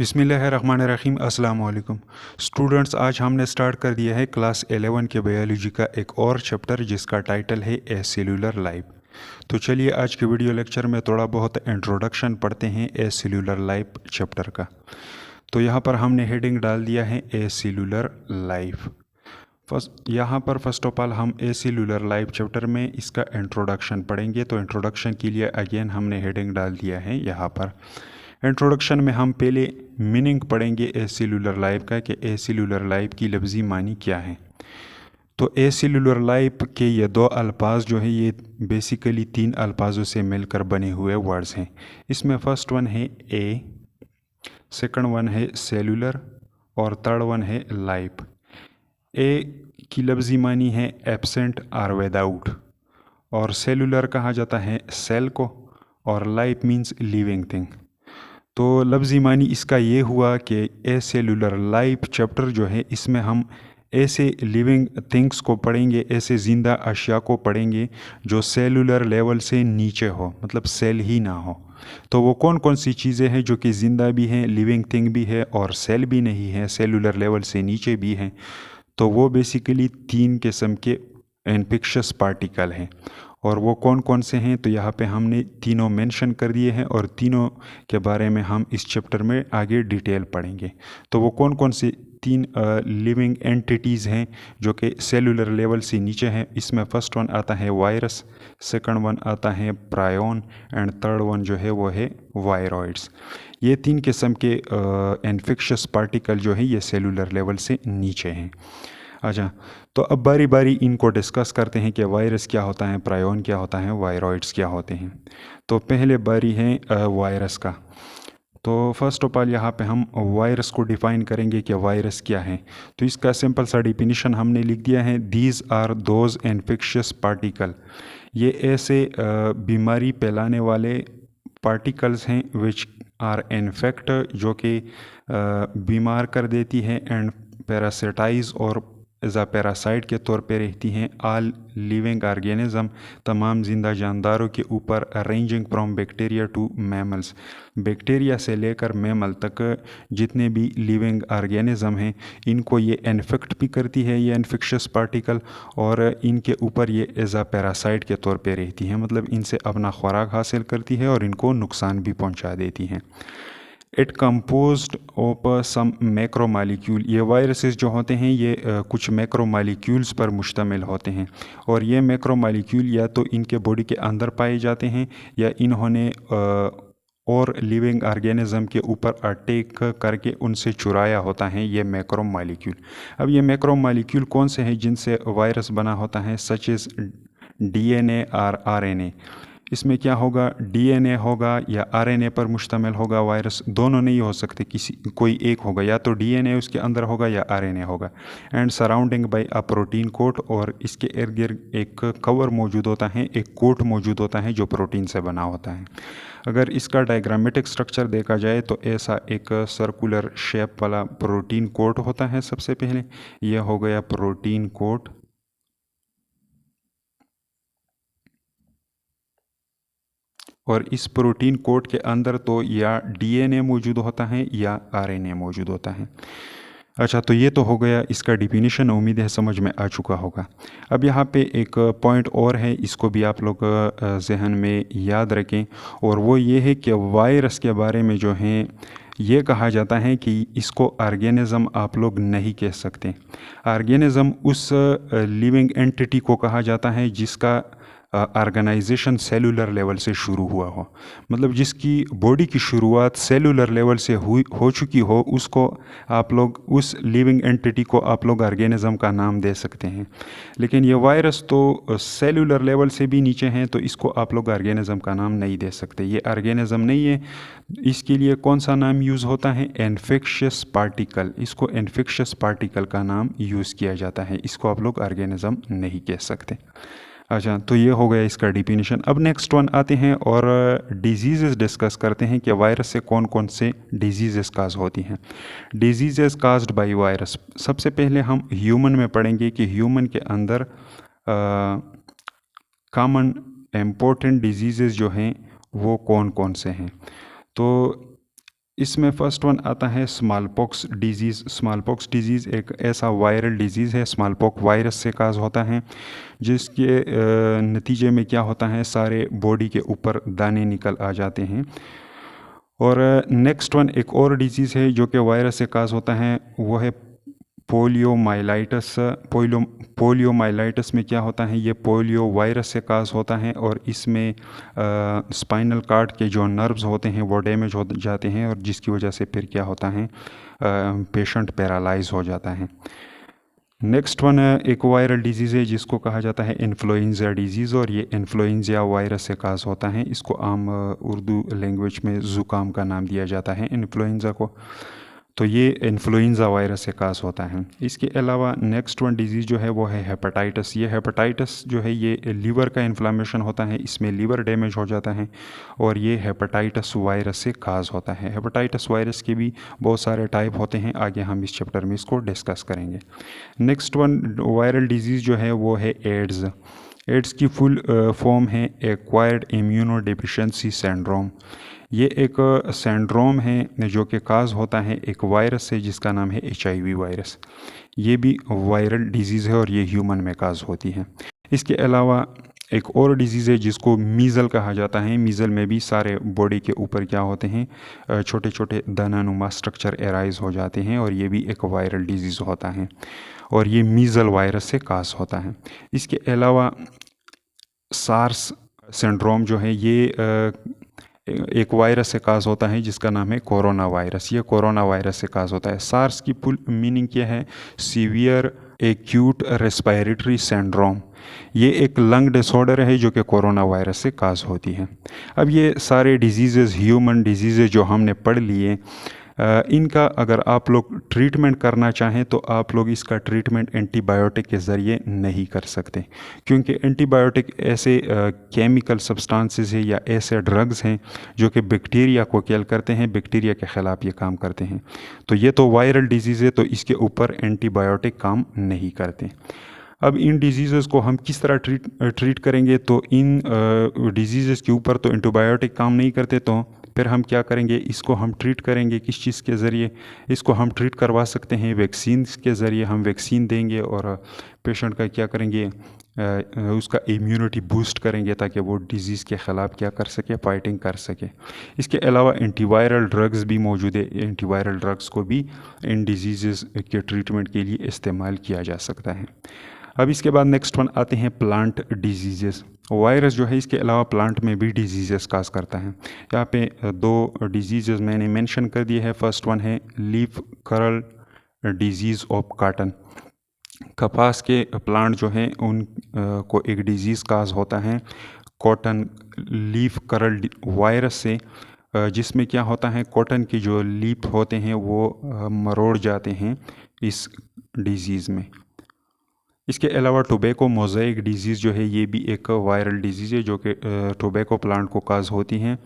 बिस्मिल्लाहिर्रहमानिर्रहीम अस्सलाम वालेकुम स्टूडेंट्स। आज हमने स्टार्ट कर दिया है क्लास 11 के बायोलॉजी का एक और चैप्टर जिसका टाइटल है ए सेल्यूलर लाइफ। तो चलिए आज के वीडियो लेक्चर में थोड़ा बहुत इंट्रोडक्शन पढ़ते हैं ए सेल्यूलर लाइफ चैप्टर का। तो यहाँ पर हमने हेडिंग डाल दिया है acellular life. First of all हम ए सेल्यूलर लाइफ चैप्टर में इसका इंट्रोडक्शन पढ़ेंगे। तो इंट्रोडक्शन के लिए अगेन हमने हेडिंग डाल दिया है यहाँ पर। इंट्रोडक्शन में हम पहले मीनिंग पढ़ेंगे ए सेल्यूलर लाइफ का कि ए सेल्यूलर लाइफ की लफ्ज़ी मानी क्या है। तो ए सेल्यूलर लाइफ के ये दो अल्फाज जो है ये बेसिकली तीन अल्फाजों से मिलकर बने हुए वर्ड्स हैं। इसमें फर्स्ट वन है ए, सेकंड वन है सेल्यूलर और थर्ड वन है लाइफ। ए की लफ्ज़ी मानी है एब्सेंट और विदाउट, और सेल्यूलर कहा जाता है सेल को, और लाइफ मीन्स लिविंग थिंग। तो लफ्ज़ी मानी इसका ये हुआ कि ए सेल्यूलर लाइफ चैप्टर जो है इसमें हम ऐसे लिविंग थिंग्स को पढ़ेंगे, ऐसे ज़िंदा अशिया को पढ़ेंगे जो सेलुलर लेवल से नीचे हो, मतलब सेल ही ना हो। तो वो कौन कौन सी चीज़ें हैं जो कि ज़िंदा भी हैं, लिविंग थिंग भी है और सेल भी नहीं है, सेलुलर लेवल से नीचे भी हैं। तो वो बेसिकली तीन किस्म के इन्फेक्शियस पार्टिकल हैं। और वो कौन कौन से हैं तो यहाँ पे हमने तीनों मेंशन कर दिए हैं, और तीनों के बारे में हम इस चैप्टर में आगे डिटेल पढ़ेंगे। तो वो कौन कौन से तीन लिविंग एंटिटीज़ हैं जो कि सेलुलर लेवल से नीचे हैं। इसमें फर्स्ट वन आता है वायरस, सेकंड वन आता है प्रायोन, एंड थर्ड वन जो है वो है वायरॉइड्स। ये तीन किस्म के इन्फेक्शियस पार्टिकल जो है ये सेलुलर लेवल से नीचे हैं। अच्छा, तो अब बारी बारी इनको डिस्कस करते हैं कि वायरस क्या होता है, प्रायोन क्या होता है, वायरॉइड्स क्या होते हैं। तो पहले बारी है वायरस का। तो फर्स्ट ऑफ ऑल यहाँ पे हम वायरस को डिफ़ाइन करेंगे कि वायरस क्या है। तो इसका सिंपल सा डिफिनीशन हमने लिख दिया है, these are those infectious particle. ये ऐसे बीमारी फैलाने वाले पार्टिकल्स हैं विच आर इन्फेक्ट, जो कि बीमार कर देती है, एंड पैरासिटाइज और एज आ पैरासाइट के तौर पे रहती हैं आल लिविंग ऑर्गेनिज्म, तमाम जिंदा जानदारों के ऊपर, ranging from bacteria to mammals. Bacteria से लेकर मैमल तक जितने भी लिविंग ऑर्गेनिज्म हैं इनको ये इन्फेक्ट भी करती है ये इन्फेक्शियस पार्टिकल, और इनके ऊपर ये एज आ पैरासाइट के तौर पे रहती हैं, मतलब इनसे अपना खुराक हासिल करती है और इनको नुकसान भी पहुंचा देती हैं। It composed of some macro molecule. ये वायरसेस जो होते हैं ये कुछ मैक्रो मालिक्यूल्स पर मुश्तमिल होते हैं, और ये मैक्रो मालिक्यूल या तो इनके बॉडी के अंदर पाए जाते हैं या इन्होंने और लिविंग ऑर्गेनिज्म के ऊपर अटैक करके उनसे चुराया होता है ये मैक्रो मालिक्यूल। अब ये मैक्रो मालिक्यूल कौन से हैं जिनसे वायरस बना होता है, सच इज़ डीएनए और आरएनए। इसमें क्या होगा, डीएनए होगा या आरएनए पर मुश्तमिल होगा वायरस, दोनों नहीं हो सकते, किसी कोई एक होगा, या तो डीएनए उसके अंदर होगा या आरएनए होगा। And surrounding by a protein coat, और इसके इर्द गिर्द एक कवर मौजूद होता है, एक कोट मौजूद होता है जो प्रोटीन से बना होता है। अगर इसका डायग्रामेटिक स्ट्रक्चर देखा जाए तो ऐसा एक सर्कुलर शेप वाला प्रोटीन कोट होता है। सबसे पहले यह हो गया प्रोटीन कोट, और इस प्रोटीन कोड के अंदर तो या डीएनए मौजूद होता है या आरएनए मौजूद होता है। अच्छा, तो ये तो हो गया इसका डिफिनीशन, उम्मीद है समझ में आ चुका होगा। अब यहाँ पे एक पॉइंट और है, इसको भी आप लोग जहन में याद रखें, और वो ये है कि वायरस के बारे में जो है ये कहा जाता है कि इसको ऑर्गेनिज़म आप लोग नहीं कह सकते। ऑर्गेनिज़म उस लिविंग एंटिटी को कहा जाता है जिसका ऑर्गेनाइजेशन सेलुलर लेवल से शुरू हुआ हो, मतलब जिसकी बॉडी की शुरुआत सेलुलर लेवल से हो चुकी हो, उसको आप लोग, उस लिविंग एंटिटी को आप लोग ऑर्गेनिज्म का नाम दे सकते हैं। लेकिन ये वायरस तो सेलुलर लेवल से भी नीचे हैं, तो इसको आप लोग ऑर्गेनिज्म का नाम नहीं दे सकते, ये ऑर्गेनिज्म नहीं है। इसके लिए कौन सा नाम यूज़ होता है, इन्फेक्शियस पार्टिकल। इसको इन्फेक्शियस पार्टिकल का नाम यूज़ किया जाता है, इसको आप लोग ऑर्गेनिज्म नहीं कह सकते। अच्छा, तो ये हो गया इसका डिफिनीशन। अब नेक्स्ट वन आते हैं और डिजीज़ेस डिस्कस करते हैं कि वायरस से कौन कौन से डिजीज़ेस काज होती हैं। डिजीज़ेस काज्ड बाय वायरस, सबसे पहले हम ह्यूमन में पढ़ेंगे कि ह्यूमन के अंदर कॉमन इम्पोर्टेंट डिजीज़ेस जो हैं वो कौन कौन से हैं। तो इसमें फर्स्ट वन आता है small pox disease. Small pox disease एक ऐसा वायरल डिजीज़ है, स्मॉल पॉक्स वायरस से काज होता है, जिसके नतीजे में क्या होता है, सारे बॉडी के ऊपर दाने निकल आ जाते हैं। और नेक्स्ट वन एक और डिजीज़ है जो कि वायरस से काज होता है, वो है पोलियोमाइलाइटिस। पोलियोमाइलाइटिस में क्या होता है, ये पोलियो वायरस से काज होता है और इसमें स्पाइनल कार्ड के जो नर्व्स होते हैं वो डैमेज हो जाते हैं और जिसकी वजह से फिर क्या होता है, पेशेंट पैरालाइज हो जाता है। नेक्स्ट वन एक वायरल डिजीज़ है जिसको कहा जाता है इन्फ्लुएंजा डिजीज़, और ये इन्फ्लुएंजा वायरस से काज होता है। इसको आम उर्दू लैंग्वेज में ज़ुकाम का नाम दिया जाता है इन्फ्लुएंजा को। तो ये इन्फ्लुएंजा वायरस से काज होता है। इसके अलावा नेक्स्ट वन डिजीज़ जो है वो है हेपेटाइटिस। ये हेपेटाइटिस जो है ये लीवर का इन्फ्लामेशन होता है, इसमें लीवर डैमेज हो जाता है और ये हेपेटाइटिस वायरस से काज होता है। हेपेटाइटिस वायरस के भी बहुत सारे टाइप होते हैं, आगे हम इस चैप्टर में इसको डिस्कस करेंगे। नेक्स्ट वन वायरल डिजीज़ जो है वो है एड्स। एड्स की फुल फॉर्म है एक्वायर्ड इम्यूनोडेफिशिएंसी सिंड्रोम। ये एक सिंड्रोम है जो कि काज होता है एक वायरस से जिसका नाम है HIV वायरस। ये भी वायरल डिजीज़ है और ये ह्यूमन में काज होती है। इसके अलावा एक और डिजीज़ है जिसको मीज़ल कहा जाता है। मीज़ल में भी सारे बॉडी के ऊपर क्या होते हैं, छोटे छोटे दानानुमा स्ट्रक्चर एराइज हो जाते हैं और ये भी एक वायरल डिजीज़ होता है और ये मीज़ल वायरस से काज होता है। इसके अलावा सार्स सिंड्रोम जो है ये एक वायरस से काज होता है जिसका नाम है कोरोना वायरस। ये कोरोना वायरस से काज होता है। सार्स की फुल मीनिंग क्या है, सीवियर एक्यूट रेस्पिरेटरी सिंड्रोम। ये एक लंग डिसऑर्डर है जो कि कोरोना वायरस से काज होती है। अब ये सारे डिजीज़ेज़ ह्यूमन डिजीज़ेज़ जो हमने पढ़ लिए, इनका अगर आप लोग ट्रीटमेंट करना चाहें तो आप लोग इसका ट्रीटमेंट एंटीबायोटिक के ज़रिए नहीं कर सकते, क्योंकि एंटीबायोटिक ऐसे केमिकल सब्सटेंसेस है या ऐसे ड्रग्स हैं जो कि बैक्टीरिया को किल करते हैं, बैक्टीरिया के ख़िलाफ़ ये काम करते हैं। तो ये तो वायरल डिजीज़ है, तो इसके ऊपर एंटीबायोटिक काम नहीं करते। अब इन डिजीज़ को हम किस तरह ट्रीट करेंगे, तो इन डिजीज़ के ऊपर तो एंटीबायोटिक काम नहीं करते, तो फिर हम क्या करेंगे, इसको हम ट्रीट करेंगे किस चीज़ के ज़रिए, इसको हम ट्रीट करवा सकते हैं वैक्सीन के ज़रिए। हम वैक्सीन देंगे और पेशेंट का क्या करेंगे, उसका इम्यूनिटी बूस्ट करेंगे ताकि वो डिज़ीज़ के ख़िलाफ़ क्या कर सके, फाइटिंग कर सके। इसके अलावा एंटीवायरल ड्रग्स भी मौजूद है। एंटीवायरल ड्रग्स को भी इन डिजीज़ के ट्रीटमेंट के लिए इस्तेमाल किया जा सकता है। अब इसके बाद नेक्स्ट वन आते हैं प्लांट डिजीज़। वायरस जो है इसके अलावा प्लांट में भी डिजीज़ काज करता है। यहाँ पे दो डिजीज़ मैंने मेंशन कर दिए हैं। फर्स्ट वन है leaf curl disease of cotton. कपास के प्लांट जो हैं उन को एक डिजीज़ काज होता है कॉटन लीफ कर्ल वायरस से, जिसमें क्या होता है, कॉटन के जो लीफ होते हैं वो मरोड़ जाते हैं इस डिजीज़ में। इसके अलावा टोबैको मोज़ेक डिजीज़ जो है ये भी एक वायरल डिजीज़ है जो कि टोबैको प्लांट को काज होती है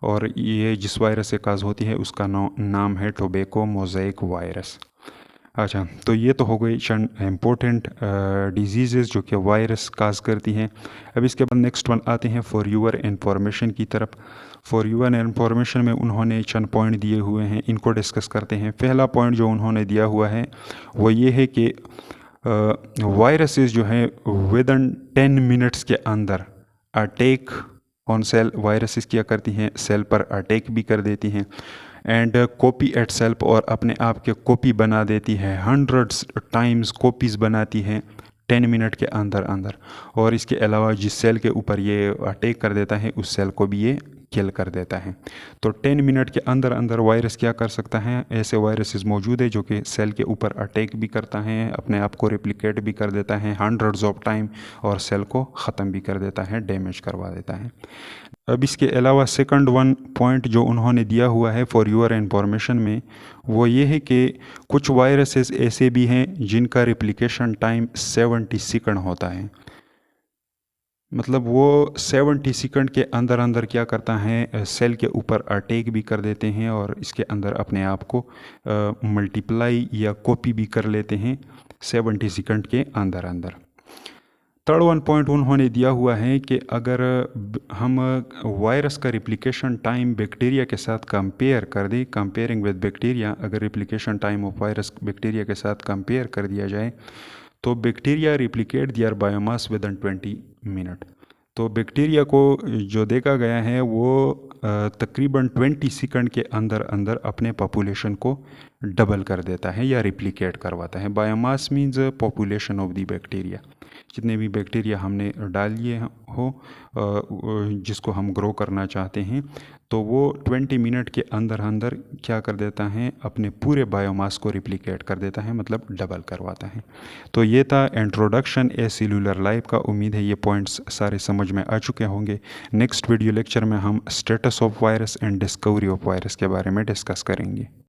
और ये जिस वायरस से काज होती है उसका नाम है टोबैको मोज़ेक वायरस। अच्छा, तो ये तो हो गई चंद इम्पोर्टेंट डिजीज़ जो कि वायरस काज करती हैं। अब इसके बाद नेक्स्ट वन आते हैं फॉर यूअर इंफॉर्मेशन की तरफ। फॉर यूअर इंफॉर्मेशन में उन्होंने चंद पॉइंट दिए हुए हैं, इनको डिस्कस करते हैं। पहला पॉइंट जो उन्होंने दिया हुआ है वो ये है कि वायरसेस जो हैं विद इन 10 मिनट्स के अंदर अटैक ऑन सेल, वायरसेस क्या करती हैं, सेल पर अटैक भी कर देती हैं एंड कॉपी एट सेल्फ, और अपने आप के कॉपी बना देती है, 100 टाइम्स कॉपीज़ बनाती हैं 10 मिनट के अंदर अंदर। और इसके अलावा जिस सेल के ऊपर ये अटैक कर देता है उस सेल को भी ये किल कर देता है। तो 10 मिनट के अंदर अंदर वायरस क्या कर सकता है, ऐसे वायरसेस मौजूद है जो कि सेल के ऊपर अटैक भी करता है, अपने आप को रेप्लिकेट भी कर देता है 100 ऑफ टाइम और सेल को ख़त्म भी कर देता है, डैमेज करवा देता है। अब इसके अलावा सेकंड वन पॉइंट जो उन्होंने दिया हुआ है फॉर यूअर इंफॉर्मेशन में वो ये है कि कुछ वायरसेस ऐसे भी हैं जिनका रेप्लिकेशन टाइम 70 सेकंड होता है। मतलब वो 70 सेकंड के अंदर अंदर क्या करता है, सेल के ऊपर अटैक भी कर देते हैं और इसके अंदर अपने आप को मल्टीप्लाई या कॉपी भी कर लेते हैं 70 सेकंड के अंदर अंदर। थर्ड वन पॉइंट उन्होंने दिया हुआ है कि अगर हम वायरस का रिप्लिकेशन टाइम बैक्टीरिया के साथ कंपेयर कर दें, कंपेयरिंग विद बैक्टीरिया, अगर replication time of virus bacteria के साथ कंपेयर कर दिया जाए तो bacteria replicate their biomass within 20 minute. तो बैक्टीरिया को जो देखा गया है वो तकरीबन 20 सेकंड के अंदर अंदर अपने पॉपुलेशन को डबल कर देता है या रिप्लिकेट करवाता है। Biomass means population of the bacteria, जितने भी बैक्टीरिया हमने डाल लिए हो जिसको हम ग्रो करना चाहते हैं, तो वो 20 मिनट के अंदर अंदर क्या कर देता है, अपने पूरे बायोमास को रिप्लिकेट कर देता है, मतलब डबल करवाता है। तो ये था इंट्रोडक्शन ए सेलुलर लाइफ का। उम्मीद है ये पॉइंट्स सारे समझ में आ चुके होंगे। नेक्स्ट वीडियो लेक्चर में हम status of virus and discovery of virus के बारे में डिस्कस करेंगे।